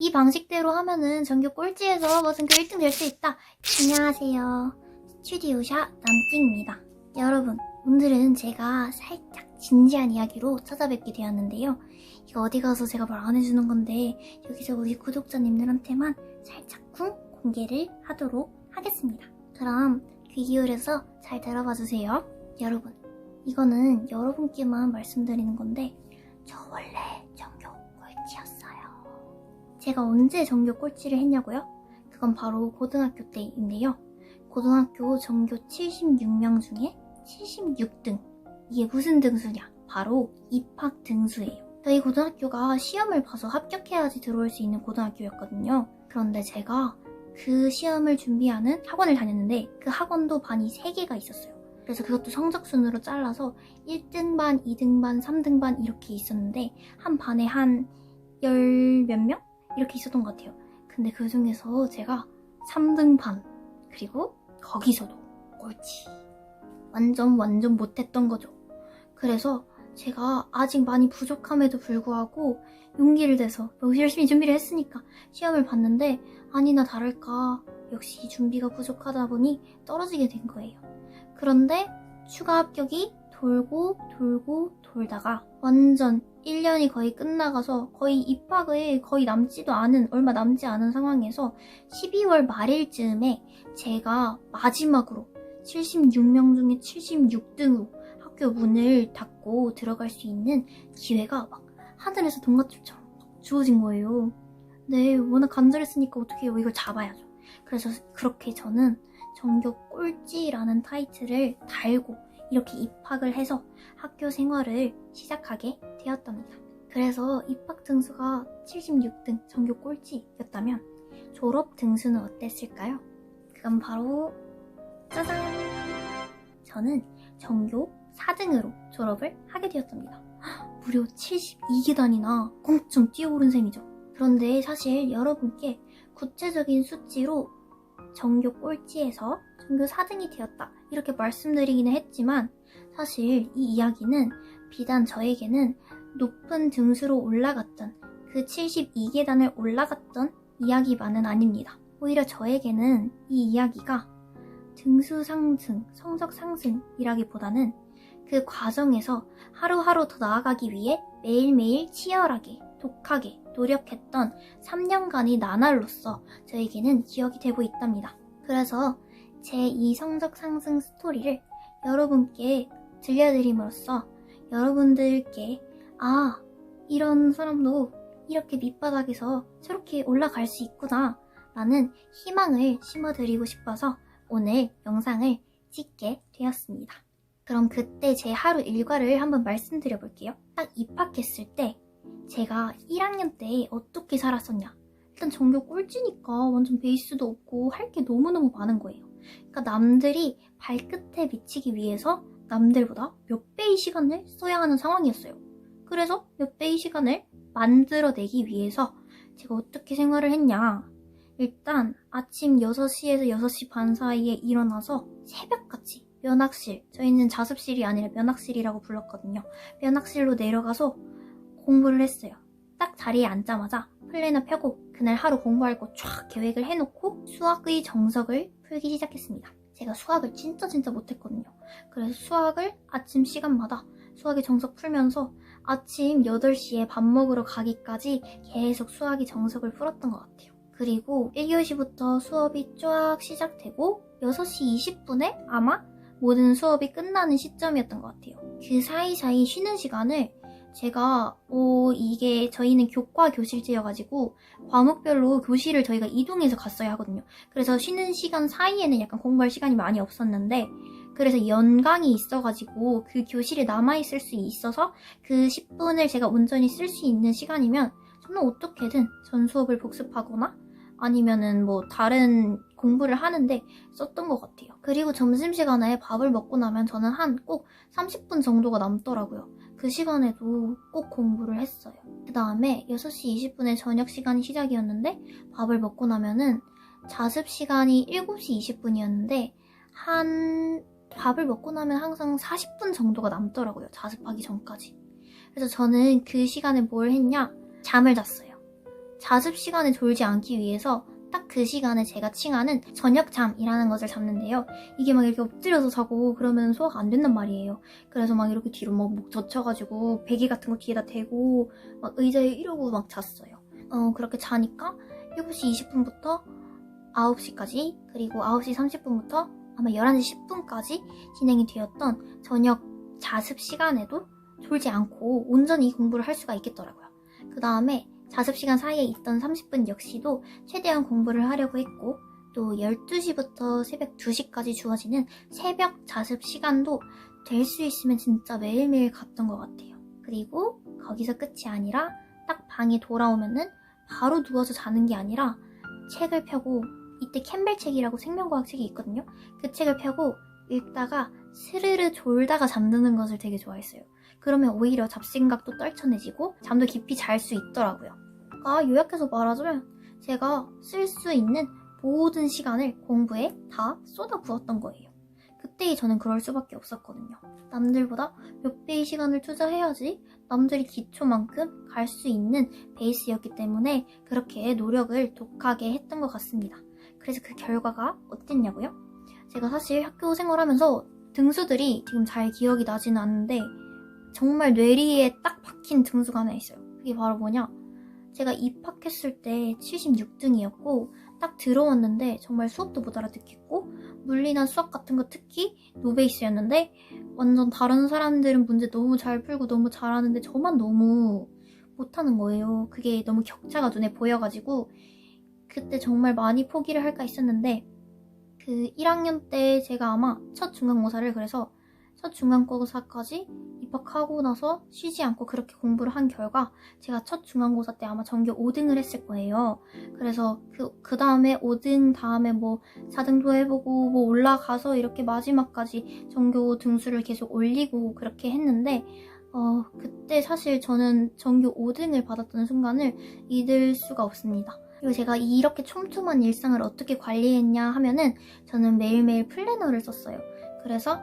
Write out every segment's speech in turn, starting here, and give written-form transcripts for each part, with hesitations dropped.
이 방식대로 하면은 전교 꼴찌에서 뭐 전교 1등 될 수 있다. 안녕하세요. 스튜디오샤 남찡입니다. 여러분, 오늘은 제가 살짝 진지한 이야기로 찾아뵙게 되었는데요. 이거 어디 가서 제가 말 안 해주는 건데 여기서 우리 구독자님들한테만 살짝쿵 공개를 하도록 하겠습니다. 그럼 귀 기울여서 잘 들어봐 주세요. 여러분, 이거는 여러분께만 말씀드리는 건데 저 원래 전교 꼴찌였어요. 제가 언제 전교 꼴찌를 했냐고요? 그건 바로 고등학교 때인데요. 고등학교 전교 76명 중에 76등. 이게 무슨 등수냐? 바로 입학 등수예요. 저희 고등학교가 시험을 봐서 합격해야지 들어올 수 있는 고등학교였거든요. 그런데 제가 그 시험을 준비하는 학원을 다녔는데 그 학원도 반이 3개가 있었어요. 그래서 그것도 성적순으로 잘라서 1등 반, 2등 반, 3등 반 이렇게 있었는데 한 반에 한 10몇 명? 이렇게 있었던 것 같아요. 근데 그 중에서 제가 3등 반, 그리고 거기서도 꼴찌. 완전 못했던 거죠. 그래서 제가 아직 많이 부족함에도 불구하고 용기를 내서 열심히 준비를 했으니까 시험을 봤는데 아니나 다를까 역시 준비가 부족하다 보니 떨어지게 된 거예요. 그런데 추가 합격이 돌다가 완전 1년이 거의 끝나가서 거의 입학을 거의 얼마 남지 않은 상황에서 12월 말일쯤에 제가 마지막으로 76명 중에 76등으로 학교 문을 닫고 들어갈 수 있는 기회가 막 하늘에서 돈가집처럼 주어진 거예요. 네, 워낙 간절했으니까 어떻게 해요? 이걸 잡아야죠. 그래서 그렇게 저는 전교 꼴찌라는 타이틀을 달고 이렇게 입학을 해서 학교 생활을 시작하게 되었답니다. 그래서 입학 등수가 76등 전교 꼴찌였다면 졸업 등수는 어땠을까요? 그건 바로 짜잔! 저는 전교 4등으로 졸업을 하게 되었답니다. 무려 72계단이나 껑충 뛰어오른 셈이죠. 그런데 사실 여러분께 구체적인 수치로 전교 꼴찌에서 전교 4등이 되었다 이렇게 말씀드리기는 했지만 사실 이 이야기는 비단 저에게는 높은 등수로 올라갔던 그 72계단을 올라갔던 이야기만은 아닙니다. 오히려 저에게는 이 이야기가 등수 상승, 성적 상승이라기보다는 그 과정에서 하루하루 더 나아가기 위해 매일매일 치열하게, 독하게 노력했던 3년간의 나날로서 저에게는 기억이 되고 있답니다. 그래서 제 이 성적 상승 스토리를 여러분께 들려드림으로써 여러분들께 이런 사람도 이렇게 밑바닥에서 저렇게 올라갈 수 있구나 라는 희망을 심어드리고 싶어서 오늘 영상을 찍게 되었습니다. 그럼 그때 제 하루 일과를 한번 말씀드려 볼게요. 딱 입학했을 때 제가 1학년 때 어떻게 살았었냐. 일단 전교 꼴찌니까 완전 베이스도 없고 할 게 너무너무 많은 거예요. 그러니까 남들이 발끝에 미치기 위해서 남들보다 몇 배의 시간을 써야 하는 상황이었어요. 그래서 몇 배의 시간을 만들어내기 위해서 제가 어떻게 생활을 했냐. 일단 아침 6시에서 6시 반 사이에 일어나서 새벽같이 면학실, 저희는 자습실이 아니라 면학실이라고 불렀거든요. 면학실로 내려가서 공부를 했어요. 딱 자리에 앉자마자 플래너 펴고 그날 하루 공부할 거 쫙 계획을 해놓고 수학의 정석을 풀기 시작했습니다. 제가 수학을 진짜 못했거든요. 그래서 수학을 아침 시간마다 수학의 정석 풀면서 아침 8시에 밥 먹으러 가기까지 계속 수학의 정석을 풀었던 것 같아요. 그리고 1교시부터 수업이 쫙 시작되고 6시 20분에 아마 모든 수업이 끝나는 시점이었던 것 같아요. 그 사이사이 쉬는 시간을 제가 이게 저희는 교과 교실제여가지고 과목별로 교실을 저희가 이동해서 갔어야 하거든요. 그래서 쉬는 시간 사이에는 약간 공부할 시간이 많이 없었는데 그래서 연강이 있어가지고 그 교실에 남아있을 수 있어서 그 10분을 제가 온전히 쓸 수 있는 시간이면 저는 어떻게든 전 수업을 복습하거나 아니면은 뭐 다른 공부를 하는데 썼던 것 같아요. 그리고 점심시간에 밥을 먹고 나면 저는 한 꼭 30분 정도가 남더라고요. 그 시간에도 꼭 공부를 했어요. 그 다음에 6시 20분에 저녁 시간이 시작이었는데 밥을 먹고 나면은 자습 시간이 7시 20분이었는데 밥을 먹고 나면 항상 40분 정도가 남더라고요. 자습하기 전까지. 그래서 저는 그 시간에 뭘 했냐? 잠을 잤어요. 자습 시간에 졸지 않기 위해서 딱 그 시간에 제가 칭하는 저녁잠이라는 것을 잡는데요. 이게 막 이렇게 엎드려서 자고 그러면 소화가 안 된단 말이에요. 그래서 막 이렇게 뒤로 막 목 젖혀가지고 베개 같은 거 뒤에다 대고 막 의자에 이러고 막 잤어요. 그렇게 자니까 7시 20분부터 9시까지 그리고 9시 30분부터 아마 11시 10분까지 진행이 되었던 저녁 자습 시간에도 졸지 않고 온전히 공부를 할 수가 있겠더라고요. 그 다음에 자습 시간 사이에 있던 30분 역시도 최대한 공부를 하려고 했고 또 12시부터 새벽 2시까지 주어지는 새벽 자습 시간도 될 수 있으면 진짜 매일매일 갔던 것 같아요. 그리고 거기서 끝이 아니라 딱 방에 돌아오면은 바로 누워서 자는 게 아니라 책을 펴고 이때 캠벨 책이라고 생명과학 책이 있거든요. 그 책을 펴고 읽다가 스르르 졸다가 잠드는 것을 되게 좋아했어요. 그러면 오히려 잡생각도 떨쳐내지고 잠도 깊이 잘 수 있더라고요. 그러니까 요약해서 말하자면 제가 쓸 수 있는 모든 시간을 공부에 다 쏟아부었던 거예요. 그때 저는 그럴 수밖에 없었거든요. 남들보다 몇 배의 시간을 투자해야지 남들이 기초만큼 갈 수 있는 베이스였기 때문에 그렇게 노력을 독하게 했던 것 같습니다. 그래서 그 결과가 어땠냐고요? 제가 사실 학교 생활하면서 등수들이 지금 잘 기억이 나지는 않는데 정말 뇌리에 딱 박힌 등수가 하나 있어요. 그게 바로 뭐냐? 제가 입학했을 때 76등이었고 딱 들어왔는데 정말 수업도 못 알아듣겠고 물리나 수학 같은 거 특히 노베이스였는데 완전 다른 사람들은 문제 너무 잘 풀고 너무 잘하는데 저만 너무 못하는 거예요. 그게 너무 격차가 눈에 보여가지고 그때 정말 많이 포기를 할까 했었는데 그 1학년 때 제가 아마 첫 중간고사를 그래서 첫 중간고사까지 입학하고 나서 쉬지 않고 그렇게 공부를 한 결과 제가 첫 중간고사 때 아마 전교 5등을 했을 거예요. 그래서 그 다음에 5등 다음에 뭐 4등도 해보고 뭐 올라가서 이렇게 마지막까지 전교 등수를 계속 올리고 그렇게 했는데 그때 사실 저는 전교 5등을 받았던 순간을 잊을 수가 없습니다. 그리고 제가 이렇게 촘촘한 일상을 어떻게 관리했냐 하면은 저는 매일매일 플래너를 썼어요. 그래서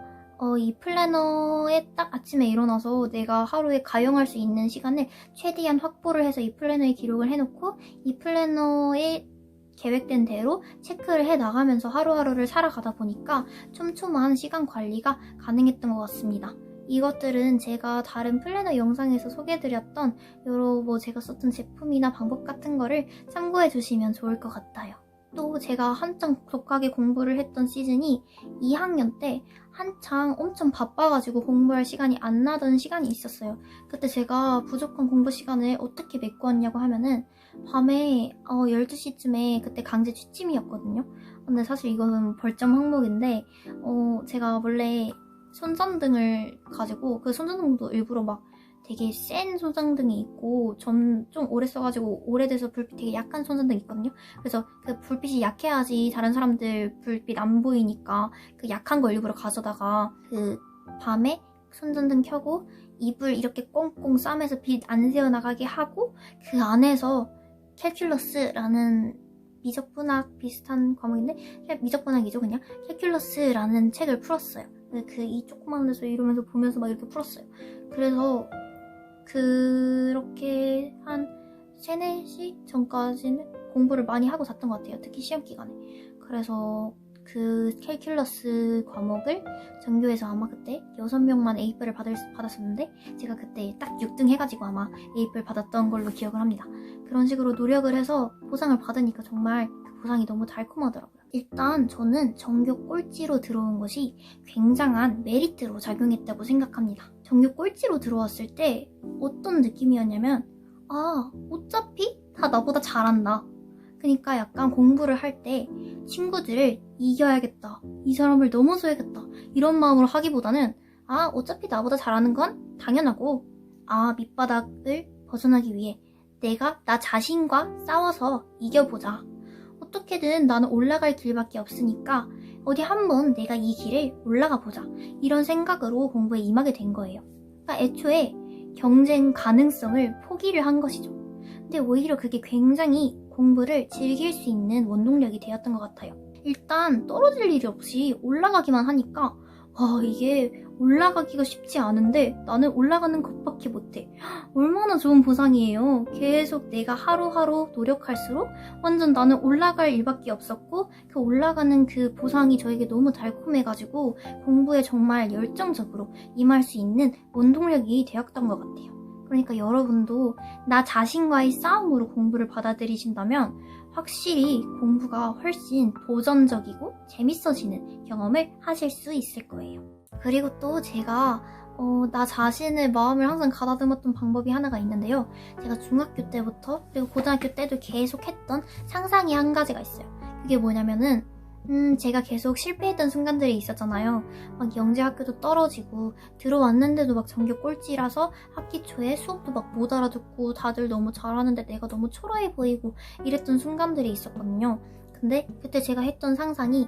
이 플래너에 딱 아침에 일어나서 내가 하루에 가용할 수 있는 시간을 최대한 확보를 해서 이 플래너에 기록을 해놓고 이 플래너에 계획된 대로 체크를 해 나가면서 하루하루를 살아가다 보니까 촘촘한 시간 관리가 가능했던 것 같습니다. 이것들은 제가 다른 플래너 영상에서 소개해드렸던 여러 제가 썼던 제품이나 방법 같은 거를 참고해 주시면 좋을 것 같아요. 또 제가 한창 독하게 공부를 했던 시즌이 2학년 때 한창 엄청 바빠가지고 공부할 시간이 안 나던 시간이 있었어요. 그때 제가 부족한 공부 시간을 어떻게 메꿔왔냐고 하면은 밤에 12시쯤에 그때 강제 취침이었거든요. 근데 사실 이거는 벌점 항목인데 제가 원래 손전등을 가지고 그 손전등도 일부러 막 되게 센 손전등이 있고 좀 오래 써가지고 오래돼서 불빛 되게 약한 손전등이 있거든요. 그래서 그 불빛이 약해야지 다른 사람들 불빛 안 보이니까 그 약한 거 일부러 가져다가 그 밤에 손전등 켜고 이불 이렇게 꽁꽁 싸매서 빛 안 새어나가게 하고 그 안에서 캘큘러스라는 미적분학 비슷한 과목인데 미적분학이죠 그냥. 캘큘러스라는 책을 풀었어요. 이 조그만 데서 이러면서 보면서 막 이렇게 풀었어요. 그래서 그렇게 한 3, 4시 전까지는 공부를 많이 하고 잤던 것 같아요. 특히 시험 기간에. 그래서 그 캘큘러스 과목을 전교에서 아마 그때 6명만 A뿔을 받았었는데 제가 그때 딱 6등 해가지고 아마 A뿔 받았던 걸로 기억을 합니다. 그런 식으로 노력을 해서 보상을 받으니까 정말 그 보상이 너무 달콤하더라고요. 일단 저는 전교 꼴찌로 들어온 것이 굉장한 메리트로 작용했다고 생각합니다. 전교 꼴찌로 들어왔을 때 어떤 느낌이었냐면 어차피 다 나보다 잘한다. 그러니까 약간 공부를 할 때 친구들을 이겨야겠다. 이 사람을 넘어서야겠다. 이런 마음으로 하기보다는 어차피 나보다 잘하는 건 당연하고 밑바닥을 벗어나기 위해 내가 나 자신과 싸워서 이겨보자. 어떻게든 나는 올라갈 길밖에 없으니까 어디 한번 내가 이 길을 올라가 보자. 이런 생각으로 공부에 임하게 된 거예요. 그러니까 애초에 경쟁 가능성을 포기를 한 것이죠. 근데 오히려 그게 굉장히 공부를 즐길 수 있는 원동력이 되었던 것 같아요. 일단 떨어질 일이 없이 올라가기만 하니까 이게 올라가기가 쉽지 않은데 나는 올라가는 것밖에 못해. 얼마나 좋은 보상이에요. 계속 내가 하루하루 노력할수록 완전 나는 올라갈 일밖에 없었고 그 올라가는 그 보상이 저에게 너무 달콤해가지고 공부에 정말 열정적으로 임할 수 있는 원동력이 되었던 것 같아요. 그러니까 여러분도 나 자신과의 싸움으로 공부를 받아들이신다면 확실히 공부가 훨씬 도전적이고 재밌어지는 경험을 하실 수 있을 거예요. 그리고 또 제가 나 자신의 마음을 항상 가다듬었던 방법이 하나가 있는데요. 제가 중학교 때부터 그리고 고등학교 때도 계속 했던 상상이 한 가지가 있어요. 그게 뭐냐면은 제가 계속 실패했던 순간들이 있었잖아요. 막 영재학교도 떨어지고 들어왔는데도 막 전교 꼴찌라서 학기 초에 수업도 막 못 알아듣고 다들 너무 잘하는데 내가 너무 초라해 보이고 이랬던 순간들이 있었거든요. 근데 그때 제가 했던 상상이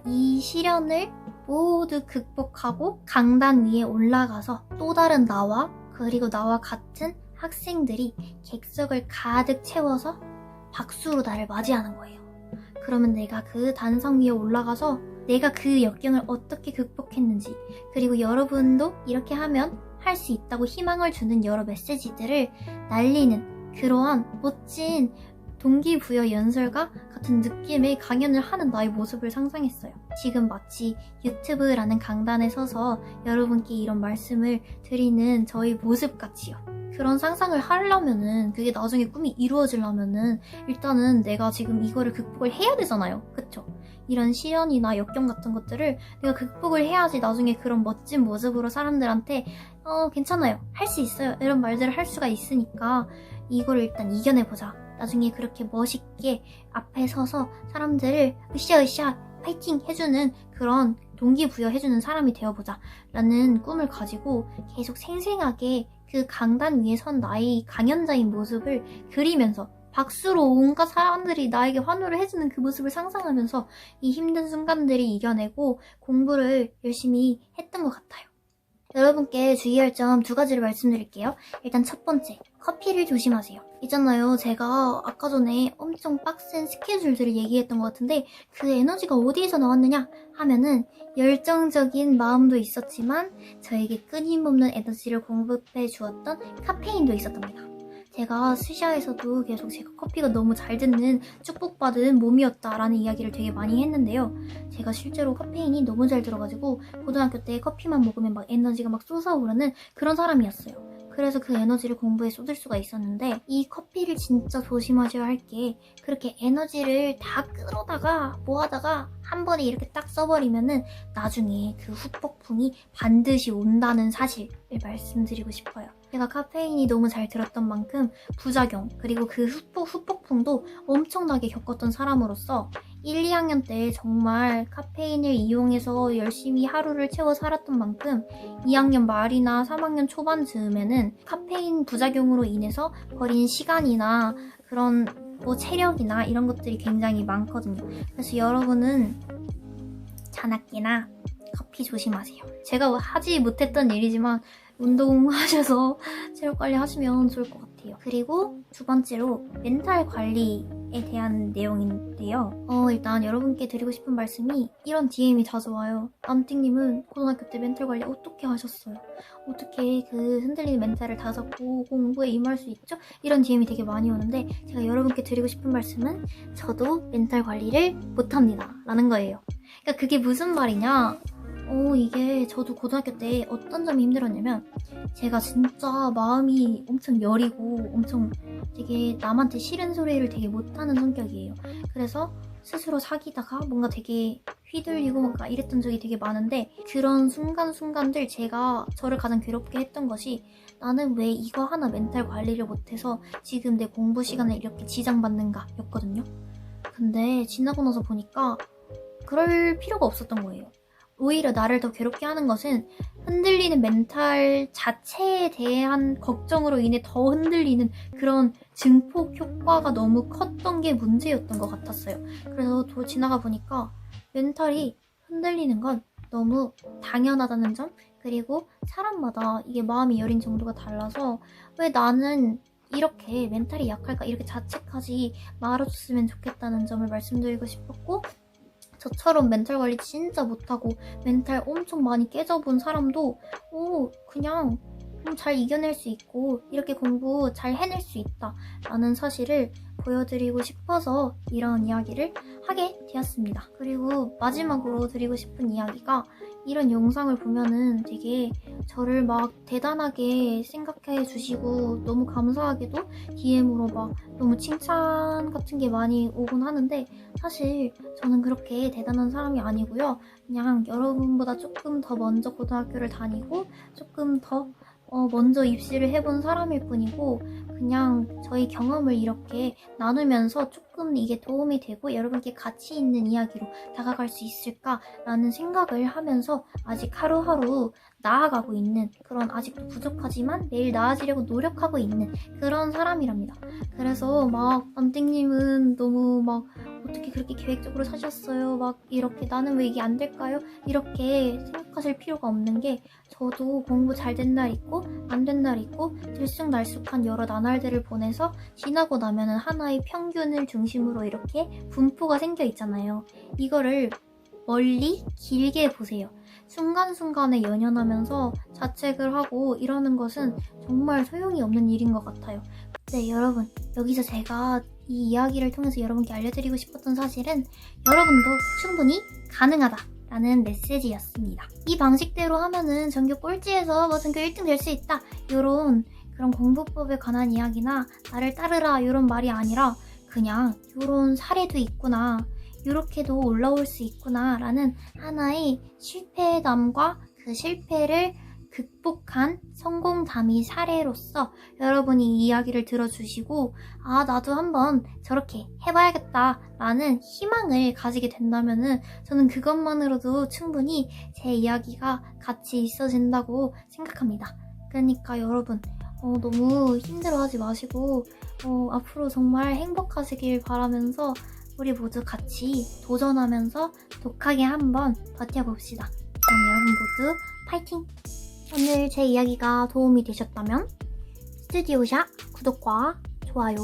이 시련을 모두 극복하고 강단 위에 올라가서 또 다른 나와 그리고 나와 같은 학생들이 객석을 가득 채워서 박수로 나를 맞이하는 거예요. 그러면 내가 그 단상 위에 올라가서 내가 그 역경을 어떻게 극복했는지 그리고 여러분도 이렇게 하면 할 수 있다고 희망을 주는 여러 메시지들을 날리는 그러한 멋진 동기부여 연설가 같은 느낌의 강연을 하는 나의 모습을 상상했어요. 지금 마치 유튜브라는 강단에 서서 여러분께 이런 말씀을 드리는 저의 모습같이요. 그런 상상을 하려면은 그게 나중에 꿈이 이루어지려면은 일단은 내가 지금 이거를 극복을 해야 되잖아요. 그쵸? 이런 시련이나 역경 같은 것들을 내가 극복을 해야지 나중에 그런 멋진 모습으로 사람들한테 괜찮아요. 할 수 있어요. 이런 말들을 할 수가 있으니까 이거를 일단 이겨내보자. 나중에 그렇게 멋있게 앞에 서서 사람들을 으쌰으쌰 파이팅 해주는 그런 동기부여 해주는 사람이 되어보자 라는 꿈을 가지고 계속 생생하게 그 강단 위에 선 나의 강연자인 모습을 그리면서 박수로 온갖 사람들이 나에게 환호를 해주는 그 모습을 상상하면서 이 힘든 순간들이 이겨내고 공부를 열심히 했던 것 같아요. 여러분께 주의할 점 2가지를 말씀드릴게요. 일단 첫 번째, 커피를 조심하세요. 있잖아요. 제가 아까 전에 엄청 빡센 스케줄들을 얘기했던 것 같은데 그 에너지가 어디에서 나왔느냐 하면은 열정적인 마음도 있었지만 저에게 끊임없는 에너지를 공급해 주었던 카페인도 있었답니다. 제가 스샤에서도 계속 제가 커피가 너무 잘 듣는 축복받은 몸이었다라는 이야기를 되게 많이 했는데요. 제가 실제로 카페인이 너무 잘 들어가지고 고등학교 때 커피만 먹으면 막 에너지가 막 솟아오르는 그런 사람이었어요. 그래서 그 에너지를 공부에 쏟을 수가 있었는데 이 커피를 진짜 조심하셔야 할 게 그렇게 에너지를 다 끌어다가 모아다가 한 번에 이렇게 딱 써버리면은 나중에 그 후폭풍이 반드시 온다는 사실을 말씀드리고 싶어요. 제가 카페인이 너무 잘 들었던 만큼 부작용 그리고 그 후폭풍도 엄청나게 겪었던 사람으로서 1, 2학년 때 정말 카페인을 이용해서 열심히 하루를 채워 살았던 만큼 2학년 말이나 3학년 초반 즈음에는 카페인 부작용으로 인해서 버린 시간이나 그런 체력이나 이런 것들이 굉장히 많거든요. 그래서 여러분은 잔악기나 커피 조심하세요. 제가 하지 못했던 일이지만 운동하셔서 체력 관리 하시면 좋을 것 같아요. 그리고 2번째로 멘탈 관리에 대한 내용인데요. 일단 여러분께 드리고 싶은 말씀이 이런 DM이 자주 와요. 남띵님은 고등학교 때 멘탈 관리 어떻게 하셨어요? 어떻게 그 흔들리는 멘탈을 다잡고 공부에 임할 수 있죠? 이런 DM이 되게 많이 오는데 제가 여러분께 드리고 싶은 말씀은 저도 멘탈 관리를 못합니다 라는 거예요. 그러니까 그게 무슨 말이냐? 이게 저도 고등학교 때 어떤 점이 힘들었냐면 제가 진짜 마음이 엄청 여리고 엄청 되게 남한테 싫은 소리를 되게 못하는 성격이에요. 그래서 스스로 사귀다가 뭔가 되게 휘둘리고 뭔가 이랬던 적이 되게 많은데 그런 순간순간들 제가 저를 가장 괴롭게 했던 것이 나는 왜 이거 하나 멘탈 관리를 못해서 지금 내 공부 시간을 이렇게 지장받는가 였거든요. 근데 지나고 나서 보니까 그럴 필요가 없었던 거예요. 오히려 나를 더 괴롭게 하는 것은 흔들리는 멘탈 자체에 대한 걱정으로 인해 더 흔들리는 그런 증폭 효과가 너무 컸던 게 문제였던 것 같았어요. 그래서 또 지나가 보니까 멘탈이 흔들리는 건 너무 당연하다는 점, 그리고 사람마다 이게 마음이 여린 정도가 달라서 왜 나는 이렇게 멘탈이 약할까 이렇게 자책하지 말아줬으면 좋겠다는 점을 말씀드리고 싶었고, 저처럼 멘탈 관리 진짜 못하고 멘탈 엄청 많이 깨져본 사람도 그냥 잘 이겨낼 수 있고 이렇게 공부 잘 해낼 수 있다 라는 사실을 보여드리고 싶어서 이런 이야기를 하게 되었습니다. 그리고 마지막으로 드리고 싶은 이야기가, 이런 영상을 보면은 되게 저를 막 대단하게 생각해 주시고 너무 감사하게도 DM으로 막 너무 칭찬 같은 게 많이 오곤 하는데, 사실 저는 그렇게 대단한 사람이 아니고요. 그냥 여러분보다 조금 더 먼저 고등학교를 다니고 조금 더 먼저 입시를 해본 사람일 뿐이고, 그냥 저희 경험을 이렇게 나누면서 조금 이게 도움이 되고 여러분께 가치 있는 이야기로 다가갈 수 있을까라는 생각을 하면서 아직 하루하루 나아가고 있는, 그런 아직도 부족하지만 매일 나아지려고 노력하고 있는 그런 사람이랍니다. 그래서 막 남띵님은 너무 막 어떻게 그렇게 계획적으로 사셨어요? 막 이렇게 나는 왜 이게 안 될까요? 이렇게 생각하실 필요가 없는 게, 저도 공부 잘 된 날 있고 안 된 날 있고 들쑥날쑥한 여러 나날들을 보내서 지나고 나면은 하나의 평균을 중심으로 이렇게 분포가 생겨 있잖아요. 이거를 멀리 길게 보세요. 순간순간에 연연하면서 자책을 하고 이러는 것은 정말 소용이 없는 일인 것 같아요. 네, 여러분, 여기서 제가 이 이야기를 통해서 여러분께 알려드리고 싶었던 사실은, 여러분도 충분히 가능하다 라는 메시지였습니다. 이 방식대로 하면은 전교 꼴찌에서 뭐 전교 1등 될 수 있다, 요런 그런 공부법에 관한 이야기나 나를 따르라 요런 말이 아니라, 그냥 요런 사례도 있구나, 요렇게도 올라올 수 있구나 라는 하나의 실패담과 그 실패를 극복한 성공담이 사례로서 여러분이 이 이야기를 들어주시고, 나도 한번 저렇게 해봐야겠다 라는 희망을 가지게 된다면은 저는 그것만으로도 충분히 제 이야기가 가치 있어진다고 생각합니다. 그러니까 여러분, 너무 힘들어하지 마시고 앞으로 정말 행복하시길 바라면서 우리 모두 같이 도전하면서 독하게 한번 버텨봅시다. 그럼 여러분 모두 파이팅! 오늘 제 이야기가 도움이 되셨다면 스튜디오샤 구독과 좋아요